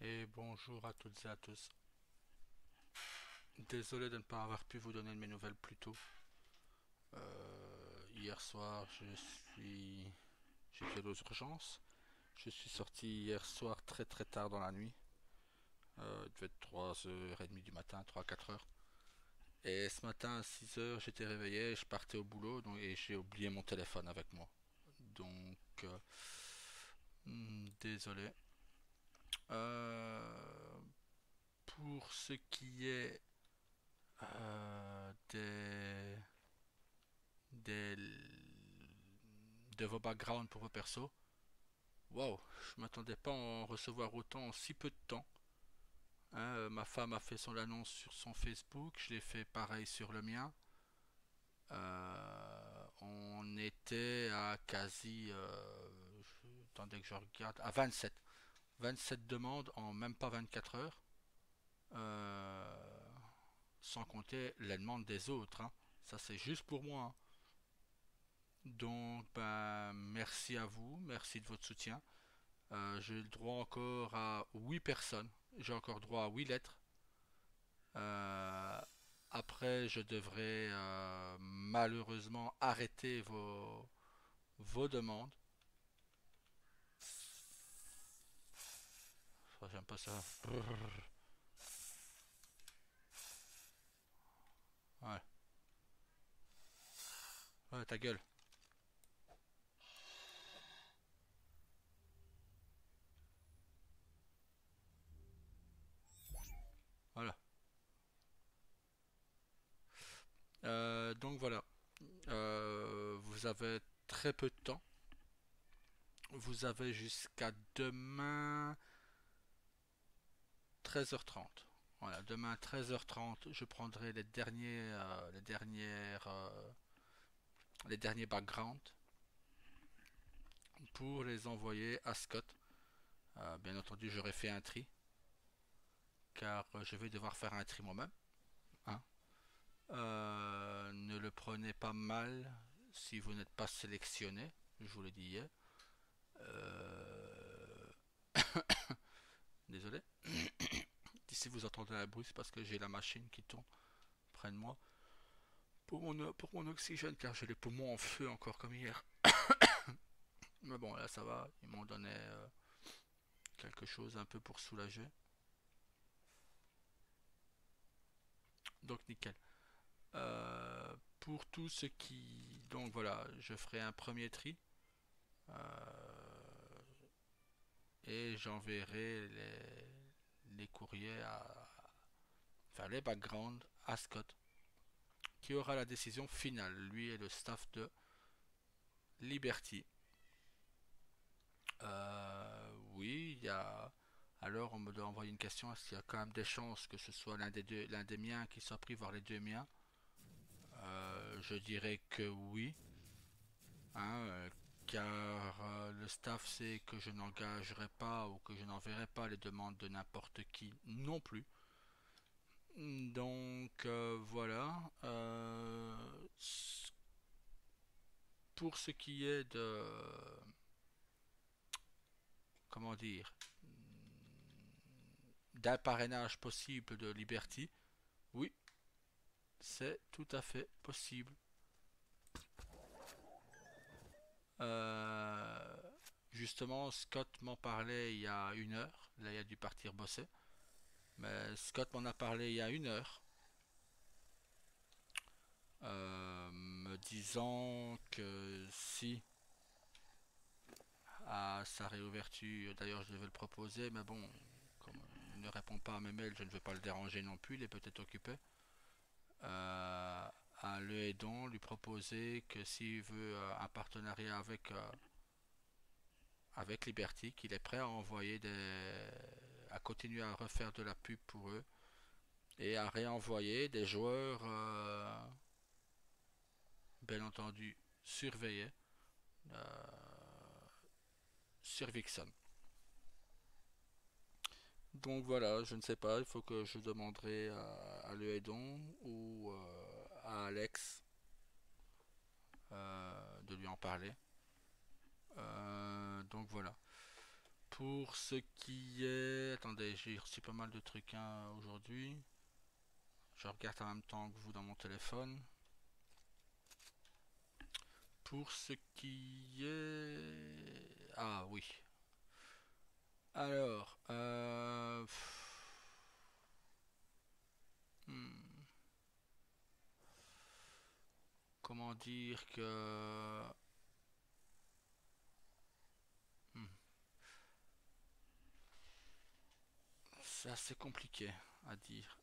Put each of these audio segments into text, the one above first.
Et bonjour à toutes et à tous. Désolé de ne pas avoir pu vous donner de mes nouvelles plus tôt. Hier soir, j'étais aux urgences. Je suis sorti hier soir très très tard dans la nuit. Il devait être 3h30 du matin, 3-4 heures. Et ce matin à 6 heures, j'étais réveillé, je partais au boulot et j'ai oublié mon téléphone avec moi. Donc, désolé. Euh, pour ce qui est des, de vos backgrounds pour vos persos. Waouh, je m'attendais pas à en recevoir autant en si peu de temps. Hein, ma femme a fait son annonce sur son Facebook, je l'ai fait pareil sur le mien. On était à quasi, attendez que je regarde, à 27. 27 demandes en même pas 24 heures. Euh, Sans compter les demandes des autres, hein. Ça c'est juste pour moi, hein. Donc, ben, merci à vous, merci de votre soutien. J'ai le droit encore à 8 personnes. J'ai encore droit à 8 lettres. Euh, Après, je devrais malheureusement arrêter vos demandes. J'aime pas ça. Ouais, ouais, ta gueule. Voilà. Donc voilà. Vous avez très peu de temps. Vous avez jusqu'à demain 13h30. Voilà, demain 13h30, je prendrai les derniers backgrounds pour les envoyer à Scott. Bien entendu, j'aurai fait un tri, car je vais devoir faire un tri moi-même, hein. Ne le prenez pas mal si vous n'êtes pas sélectionné, je vous l'ai dit hier. Euh, Désolé. Si vous entendez un bruit, c'est parce que j'ai la machine qui tourne près de moi pour mon oxygène, car j'ai les poumons en feu encore comme hier. Mais bon, là ça va, ils m'ont donné quelque chose un peu pour soulager. Donc nickel. Pour tout ce qui... Donc voilà, je ferai un premier tri et j'enverrai les courriers enfin les backgrounds à Scott, qui aura la décision finale, lui et le staff de Liberty. Oui, il y a... Alors on me doit envoyer une question, est-ce qu'il y a quand même des chances que ce soit l'un des deux, l'un des miens qui soit pris, voire les deux miens? Je dirais que oui, hein, car le staff sait que je n'engagerai pas ou que je n'enverrai pas les demandes de n'importe qui non plus. Donc voilà. Pour ce qui est de, comment dire, d'un parrainage possible de Liberty, oui, c'est tout à fait possible. Euh, Justement, Scott m'en parlait il y a 1 heure. Là, il a dû partir bosser. Mais Scott m'en a parlé il y a 1 heure, me disant que si à sa réouverture, d'ailleurs je devais le proposer, mais bon, comme il ne répond pas à mes mails, je ne veux pas le déranger non plus, il est peut-être occupé. À Le Aidon, lui proposer que s'il veut un partenariat avec Liberty, qu'il est prêt à à continuer à refaire de la pub pour eux et à réenvoyer des joueurs, bien entendu, surveillés sur Vixen. Donc voilà, je ne sais pas, il faut que je demanderai à Leedon ou à Alex de lui en parler. Donc voilà. Pour ce qui est... Attendez, j'ai reçu pas mal de trucs hein, aujourd'hui. Je regarde en même temps que vous dans mon téléphone. Pour ce qui est... Ah oui. Alors, hmm, comment dire que... hmm, c'est assez compliqué à dire.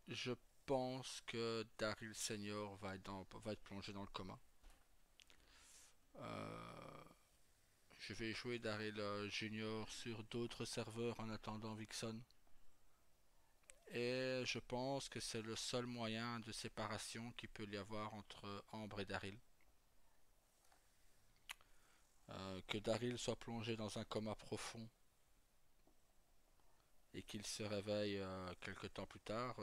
Je pense que Daryl Senior va être plongé dans le coma. Euh, je vais jouer Daryl Junior sur d'autres serveurs en attendant Vixen. Et je pense que c'est le seul moyen de séparation qu'il peut y avoir entre Ambre et Daryl. Que Daryl soit plongé dans un coma profond et qu'il se réveille quelque temps plus tard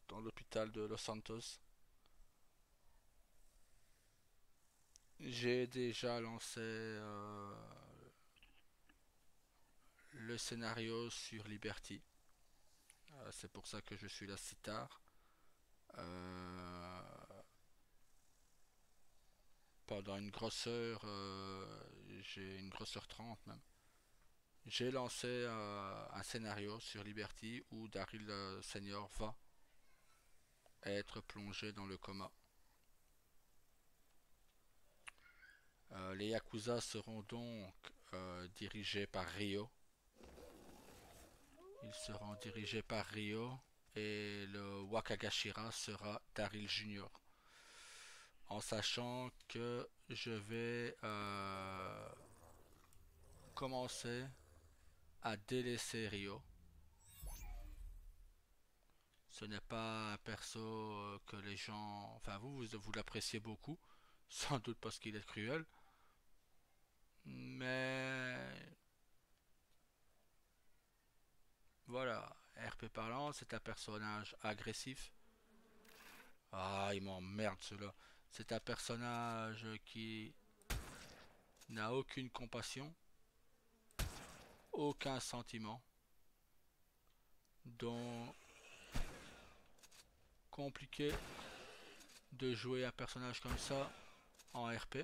dans l'hôpital de Los Santos. J'ai déjà lancé le scénario sur Liberty. C'est pour ça que je suis là si tard. Euh, Pendant une grosse heure, j'ai une grosse heure 30 même. J'ai lancé un scénario sur Liberty où Daryl Senior va être plongé dans le coma. Les Yakuza seront donc dirigés par Ryo. Ils seront dirigés par Ryo et le Wakagashira sera Daryl Junior. En sachant que je vais commencer à délaisser Ryo. Ce n'est pas un perso que les gens... Enfin vous l'appréciez beaucoup, sans doute parce qu'il est cruel. Mais voilà, RP parlant, c'est un personnage agressif. Ah, il m'emmerde cela. C'est un personnage qui n'a aucune compassion, aucun sentiment. Donc, compliqué de jouer un personnage comme ça en RP.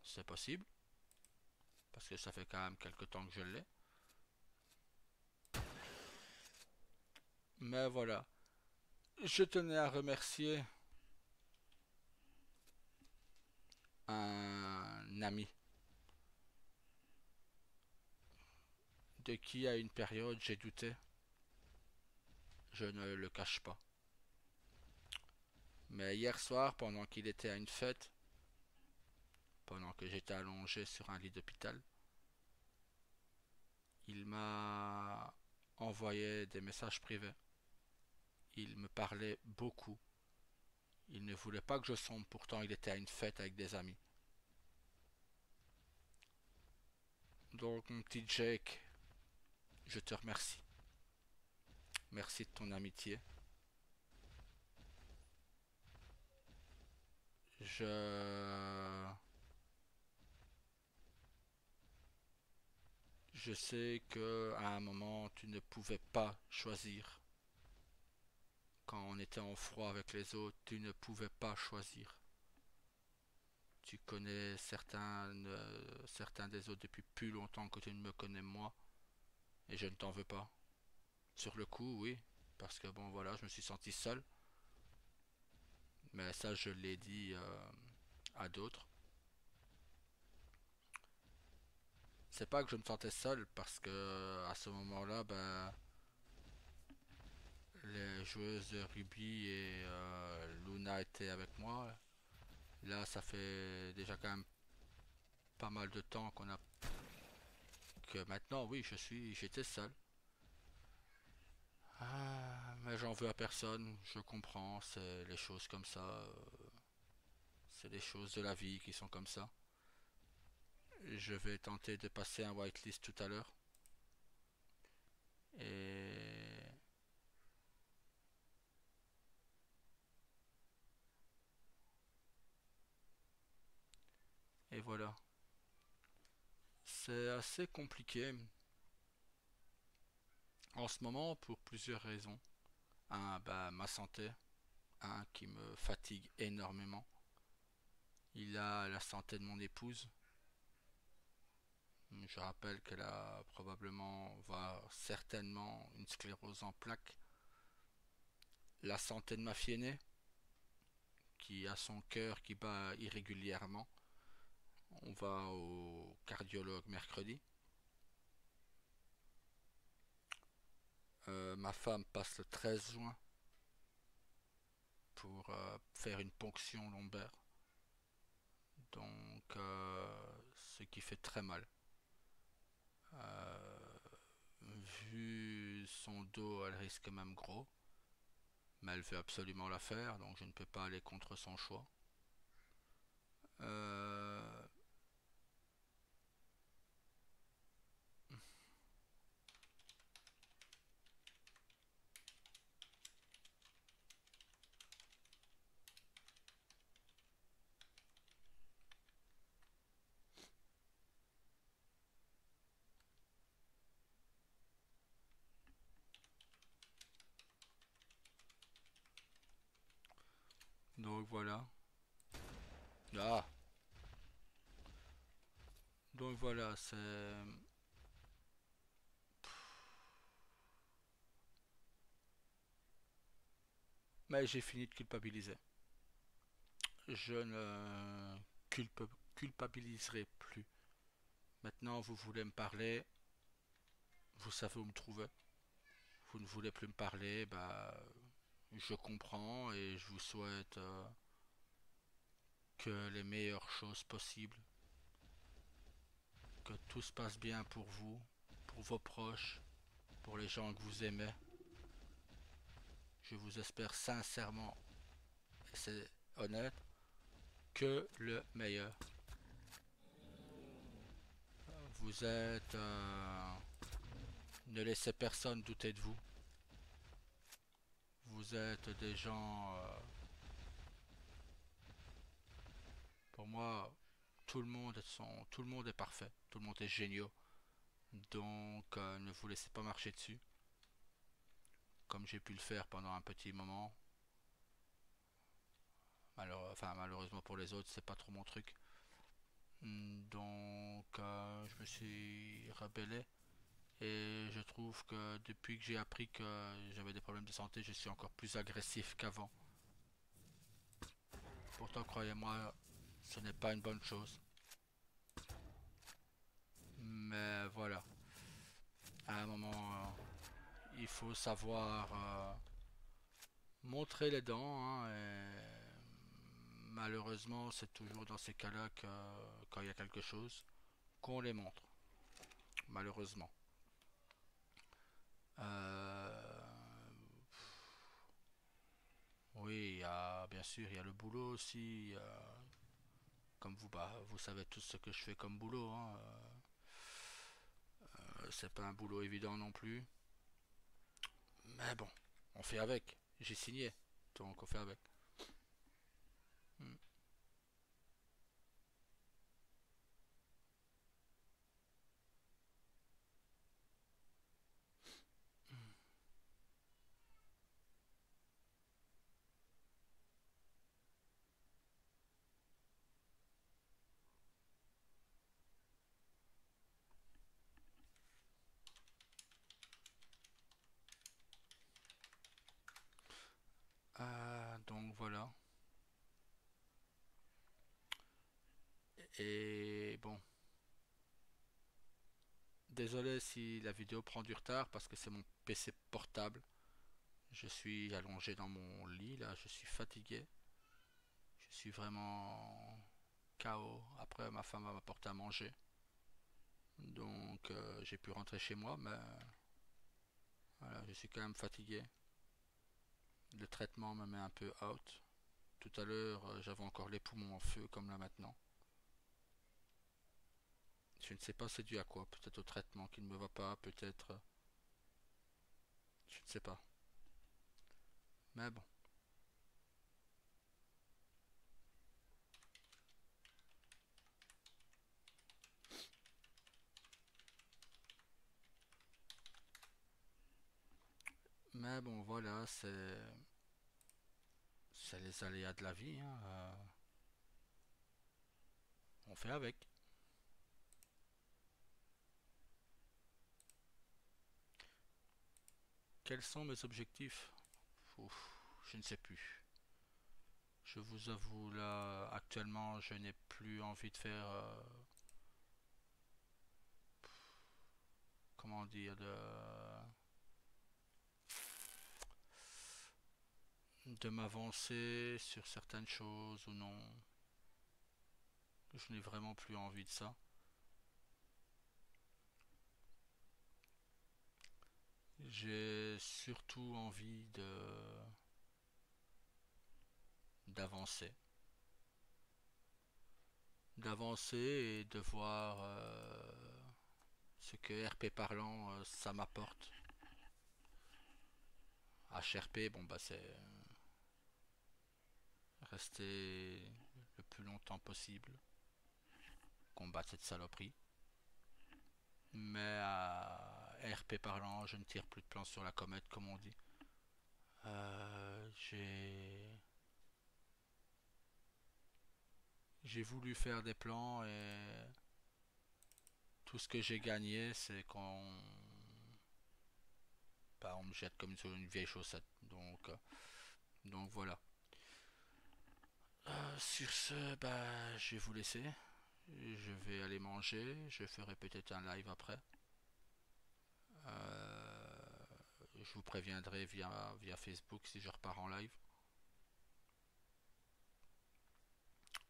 C'est possible, parce que ça fait quand même quelques temps que je l'ai. Mais voilà, je tenais à remercier un ami de qui à une période j'ai douté. Je ne le cache pas. Mais hier soir, pendant qu'il était à une fête, pendant que j'étais allongé sur un lit d'hôpital, il m'a envoyé des messages privés. Il me parlait beaucoup. Il ne voulait pas que je sombre, pourtant il était à une fête avec des amis. Donc mon petit Jake, je te remercie. Merci de ton amitié. Je je sais que à un moment tu ne pouvais pas choisir. Quand on était en froid avec les autres, tu ne pouvais pas choisir. Tu connais certains des autres depuis plus longtemps que tu ne me connais moi, et je ne t'en veux pas. Sur le coup, oui, parce que bon voilà, je me suis senti seul, mais ça je l'ai dit à d'autres. C'est pas que je me sentais seul, parce que à ce moment-là, ben, les joueuses de Ruby et Luna étaient avec moi. Là, ça fait déjà quand même pas mal de temps qu'on a que maintenant, oui, j'étais seul. Ah, mais j'en veux à personne, je comprends, c'est les choses comme ça, c'est les choses de la vie qui sont comme ça. Je vais tenter de passer un whitelist tout à l'heure. Et Et voilà. C'est assez compliqué en ce moment pour plusieurs raisons. Un, bah, ma santé, un qui me fatigue énormément. Il a la santé de mon épouse. Je rappelle qu'elle a probablement, voire certainement, une sclérose en plaques. La santé de ma fille aînée, qui a son cœur qui bat irrégulièrement. On va au cardiologue mercredi. Ma femme passe le 13 juin pour faire une ponction lombaire. Donc, ce qui fait très mal. Euh, Vu son dos, elle risque même gros. Mais elle veut absolument la faire, donc je ne peux pas aller contre son choix. Euh, donc voilà. Ah, donc voilà, c'est. Mais j'ai fini de culpabiliser. Je ne culpabiliserai plus. Maintenant, vous voulez me parler, vous savez où me trouver. Vous ne voulez plus me parler, bah, je comprends et je vous souhaite que les meilleures choses possibles, que tout se passe bien pour vous, pour vos proches, pour les gens que vous aimez. Je vous espère sincèrement, et c'est honnête, que le meilleur. Vous êtes... ne laissez personne douter de vous. Vous êtes des gens... pour moi, tout le monde est parfait. Tout le monde est génial. Donc, ne vous laissez pas marcher dessus. Comme j'ai pu le faire pendant un petit moment. Enfin, malheureusement pour les autres, c'est pas trop mon truc. Donc, je me suis rebellé. Et je trouve que depuis que j'ai appris que j'avais des problèmes de santé, je suis encore plus agressif qu'avant. Pourtant, croyez-moi, ce n'est pas une bonne chose. Mais voilà, à un moment, il faut savoir montrer les dents, hein, et malheureusement, c'est toujours dans ces cas-là que quand il y a quelque chose, qu'on les montre. Malheureusement. Euh, oui, bien sûr, il y a le boulot aussi. Comme vous, bah, vous savez tout ce que je fais comme boulot, hein. C'est pas un boulot évident non plus. Mais bon, on fait avec. J'ai signé, donc on fait avec. Hmm. Donc voilà. Et bon, désolé si la vidéo prend du retard parce que c'est mon PC portable. Je suis allongé dans mon lit là, je suis fatigué. Je suis vraiment KO. Après, ma femme va m'apporter à manger. Donc, j'ai pu rentrer chez moi, mais voilà, je suis quand même fatigué. Le traitement me met un peu out. Tout à l'heure, j'avais encore les poumons en feu, comme là maintenant. Je ne sais pas c'est dû à quoi. Peut-être au traitement qui ne me va pas, peut-être... je ne sais pas. Mais bon. Mais bon, voilà, c'est les aléas de la vie, hein, on fait avec. Quels sont mes objectifs? Ouf, je ne sais plus. Je vous avoue, là, actuellement, je n'ai plus envie de faire, comment dire, de m'avancer sur certaines choses ou non. Je n'ai vraiment plus envie de ça. J'ai surtout envie d'avancer. D'avancer et de voir ce que RP parlant ça m'apporte. HRP, bon bah c'est rester le plus longtemps possible, combattre cette saloperie. Mais à RP parlant, je ne tire plus de plans sur la comète comme on dit. J'ai voulu faire des plans et tout ce que j'ai gagné, c'est qu'on bah, on me jette comme sur une vieille chaussette. Donc voilà. Sur ce, bah, je vais vous laisser. Je vais aller manger. Je ferai peut-être un live après. Je vous préviendrai via Facebook si je repars en live.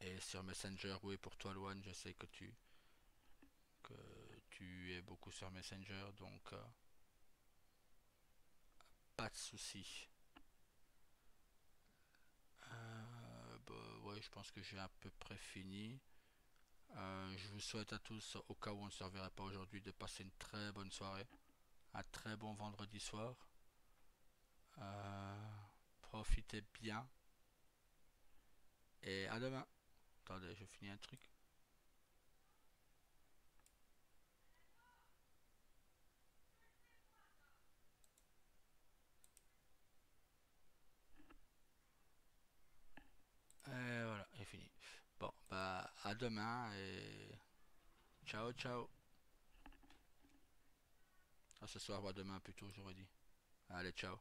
Et sur Messenger, oui, pour toi, Loane, je sais que tu es beaucoup sur Messenger, donc pas de souci. Bah, ouais, je pense que j'ai à peu près fini. Je vous souhaite à tous, au cas où on ne se reverra pas aujourd'hui, de passer une très bonne soirée, un très bon vendredi soir. Euh, Profitez bien et à demain. Attendez, je finis un truc. Et voilà, c'est fini. Bon, bah à demain et ciao ciao. À ce soir ou à demain plutôt, j'aurais dit. Allez, ciao.